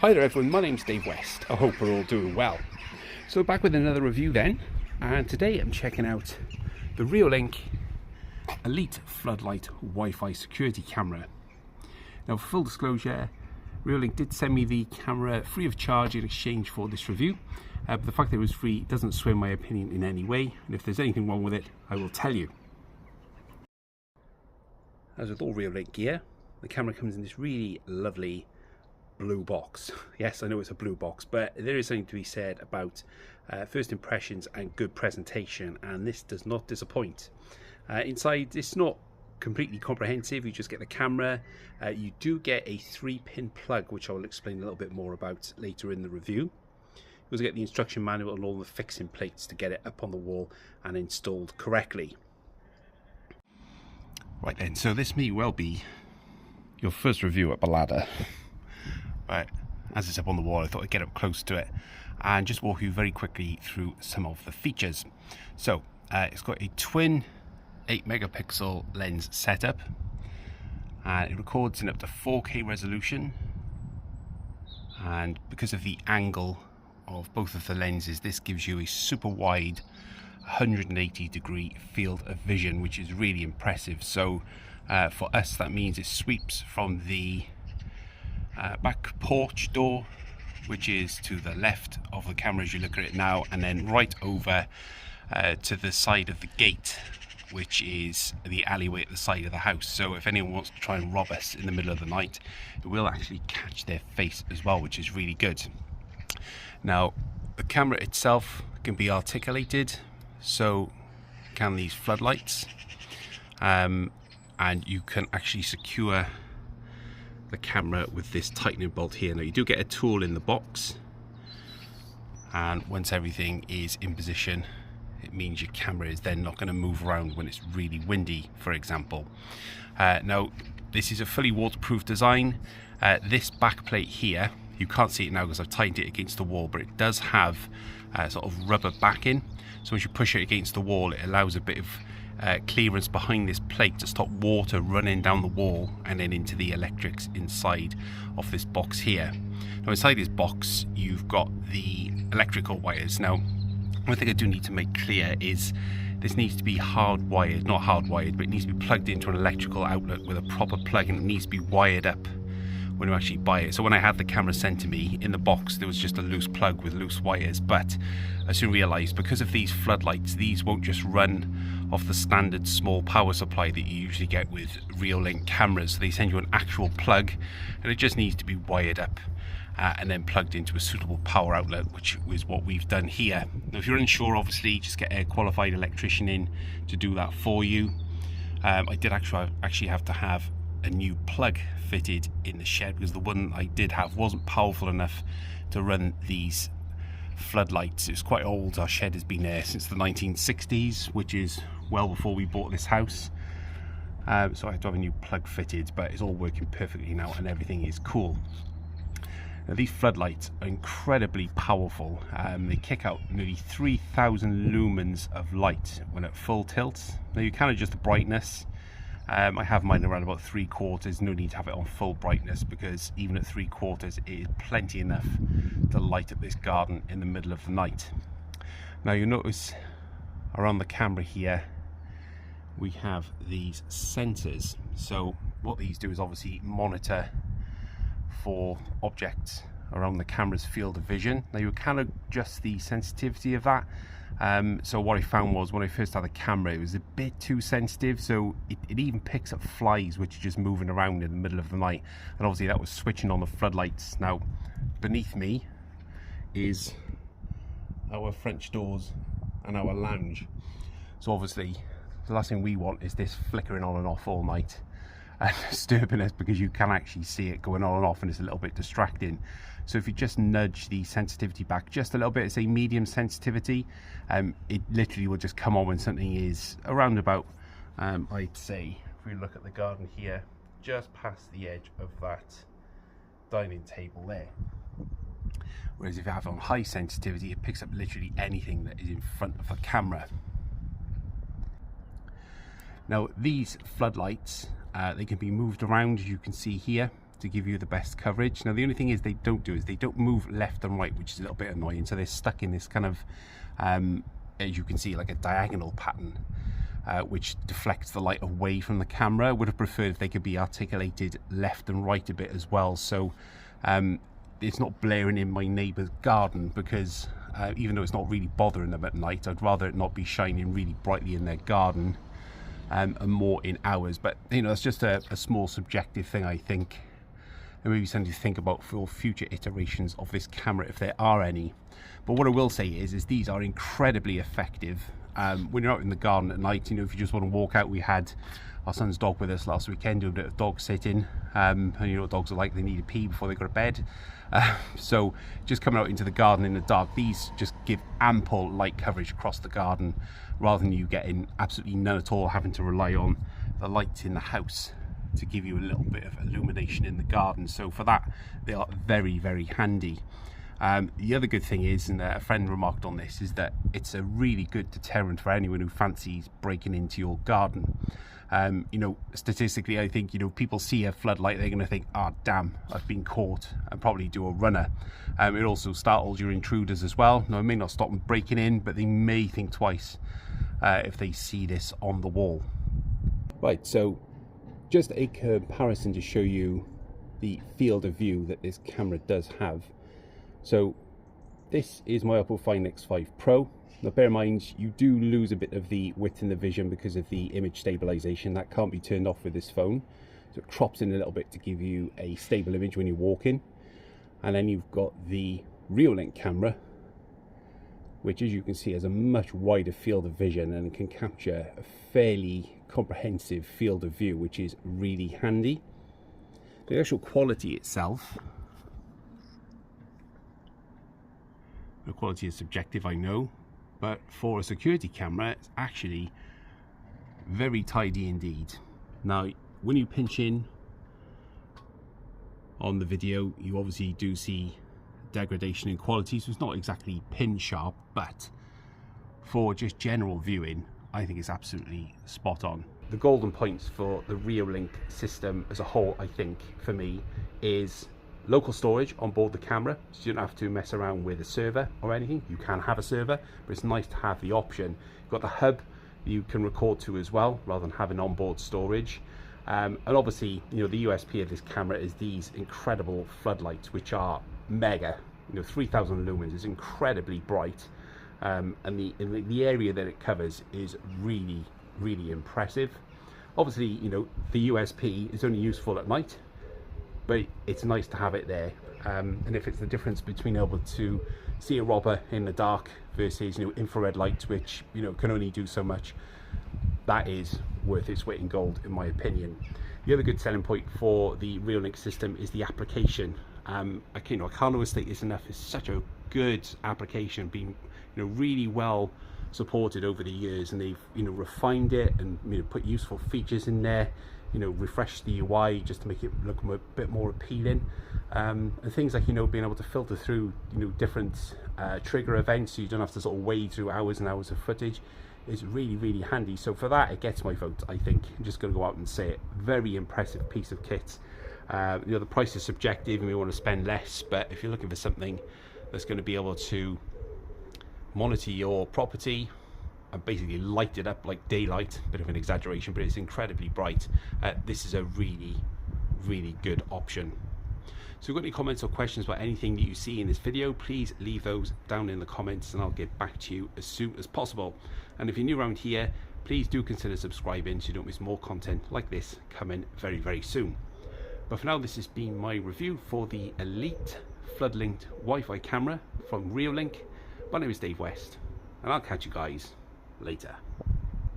Hi there everyone, my name's Dave West. I hope we're all doing well. So back with another review then, and today I'm checking out the Reolink Elite Floodlight WiFi security camera. Now for full disclosure, Reolink did send me the camera free of charge in exchange for this review, but the fact that it was free doesn't sway my opinion in any way, and if there's anything wrong with it, I will tell you. As with all Reolink gear, the camera comes in this really lovely blue box. Yes, I know it's a blue box, but there is something to be said about first impressions and good presentation, and this does not disappoint. Inside, it's not completely comprehensive. You just get the camera. You do get a 3-pin plug, which I will explain a little bit more about later in the review. You also get the instruction manual and all the fixing plates to get it up on the wall and installed correctly. Right then, so this may well be your first review up a ladder. But as it's up on the wall, I thought I'd get up close to it and just walk you very quickly through some of the features. So it's got a twin 8 megapixel lens setup, and it records in up to 4K resolution, and because of the angle of both of the lenses, this gives you a super wide 180-degree field of vision, which is really impressive. So for us, that means it sweeps from the back porch door, which is to the left of the camera as you look at it now, and then right over to the side of the gate, which is the alleyway at the side of the house. So if anyone wants to try and rob us in the middle of the night, it will actually catch their face as well, which is really good. Now the camera itself can be articulated, so can these floodlights, and you can actually secure the camera with this tightening bolt here. Now you do get a tool in the box, and once everything is in position, it means your camera is then not going to move around when it's really windy, for example. Now this is a fully waterproof design. This back plate here, you can't see it now because I've tightened it against the wall, but it does have sort of rubber backing, so as you push it against the wall, it allows a bit of clearance behind this plate to stop water running down the wall and then into the electrics inside of this box here. Now inside this box you've got the electrical wires. Now one thing I do need to make clear is this needs to be hardwired, not hardwired, but it needs to be plugged into an electrical outlet with a proper plug, and it needs to be wired up when you actually buy it. So when I had the camera sent to me, in the box there was just a loose plug with loose wires, but I soon realised because of these floodlights, these won't just run off the standard small power supply that you usually get with Reolink cameras. So they send you an actual plug, and it just needs to be wired up and then plugged into a suitable power outlet, which is what we've done here. Now if you're unsure, obviously just get a qualified electrician in to do that for you. I did actually have to have a new plug fitted in the shed because the one I did have wasn't powerful enough to run these floodlights. It's quite old. Our shed has been there since the 1960s, which is well before we bought this house. So I had to have a new plug fitted, but it's all working perfectly now and everything is cool. Now these floodlights are incredibly powerful. They kick out nearly 3,000 lumens of light when at full tilt. Now you can adjust the brightness. I have mine around about 3/4. No need to have it on full brightness, because even at 3/4 it is plenty enough to light up this garden in the middle of the night. Now you'll notice around the camera here we have these sensors. So what these do is obviously monitor for objects around the camera's field of vision. Now you can adjust the sensitivity of that. So what I found was when I first had the camera, it was a bit too sensitive, so it even picks up flies which are just moving around in the middle of the night, and obviously that was switching on the floodlights. Now beneath me is our French doors and our lounge, so obviously the last thing we want is this flickering on and off all night and disturbing us, because you can actually see it going on and off and it's a little bit distracting. So if you just nudge the sensitivity back just a little bit, say medium sensitivity, it literally will just come on when something is around about, I'd say, if we look at the garden here, just past the edge of that dining table there. Whereas if you have it on high sensitivity, it picks up literally anything that is in front of the camera. Now these floodlights, they can be moved around, as you can see here. to give you the best coverage. Now the only thing is they don't move left and right, which is a little bit annoying, so they're stuck in this kind of as you can see, like a diagonal pattern, which deflects the light away from the camera. Would have preferred if they could be articulated left and right a bit as well, so it's not blaring in my neighbour's garden, because even though it's not really bothering them at night, I'd rather it not be shining really brightly in their garden and more in ours. But you know, it's just a small subjective thing, I think, and maybe something to think about for future iterations of this camera, if there are any. But what I will say is these are incredibly effective when you're out in the garden at night. You know, if you just want to walk out, we had our son's dog with us last weekend doing a bit of dog sitting, and you know what dogs are like, they need a pee before they go to bed. So just coming out into the garden in the dark, these just give ample light coverage across the garden, rather than you getting absolutely none at all, having to rely on the lights in the house to give you a little bit of illumination in the garden. So for that, they are very, very handy. The other good thing is, and a friend remarked on this, is that it's a really good deterrent for anyone who fancies breaking into your garden. You know, statistically, I think, you know, people see a floodlight, they're going to think, oh damn, I've been caught, and probably do a runner. It also startles your intruders as well. Now, it may not stop them breaking in, but they may think twice if they see this on the wall. Right, so just a comparison to show you the field of view that this camera does have. So this is my Oppo Find X5 Pro. Now bear in mind, you do lose a bit of the width in the vision because of the image stabilization. That can't be turned off with this phone, so it crops in a little bit to give you a stable image when you're walking. And then you've got the Reolink camera, which, as you can see, has a much wider field of vision and can capture a fairly comprehensive field of view, which is really handy. The actual quality itself, the quality is subjective, I know, but for a security camera, it's actually very tidy indeed. Now, when you pinch in on the video, you obviously do see degradation in quality, so it's not exactly pin sharp, but for just general viewing, I think it's absolutely spot on. The golden points for the Reolink system as a whole, I think, for me, is local storage on board the camera, so you don't have to mess around with a server or anything. You can have a server, but it's nice to have the option. You've got the hub you can record to as well, rather than having onboard storage. And obviously, you know, the USP of this camera is these incredible floodlights, which are mega. You know, 3000 lumens is incredibly bright, and the area that it covers is really, really impressive. Obviously, you know, the USP is only useful at night, but it's nice to have it there. And if it's the difference between able to see a robber in the dark versus, you know, infrared lights, which, you know, can only do so much, that is worth its weight in gold, in my opinion. The other good selling point for the Reolink system is the application. I can't overstate this enough. It's such a good application, being, you know, really well supported over the years, and they've, you know, refined it and, you know, put useful features in there, you know, refreshed the UI just to make it look a bit more appealing, and things like, you know, being able to filter through, you know, different trigger events, so you don't have to sort of wade through hours and hours of footage, is really, really handy. So for that, it gets my vote, I think. I'm just going to go out and say it. Very impressive piece of kit. You know, the price is subjective and we want to spend less, but if you're looking for something that's going to be able to monitor your property and basically light it up like daylight, bit of an exaggeration, but it's incredibly bright, this is a really, really good option. So if you've got any comments or questions about anything that you see in this video, please leave those down in the comments and I'll get back to you as soon as possible. And if you're new around here, please do consider subscribing so you don't miss more content like this coming very, very soon. But for now, this has been my review for the Elite Floodlight WiFi camera from Reolink. My name is Dave West, and I'll catch you guys later.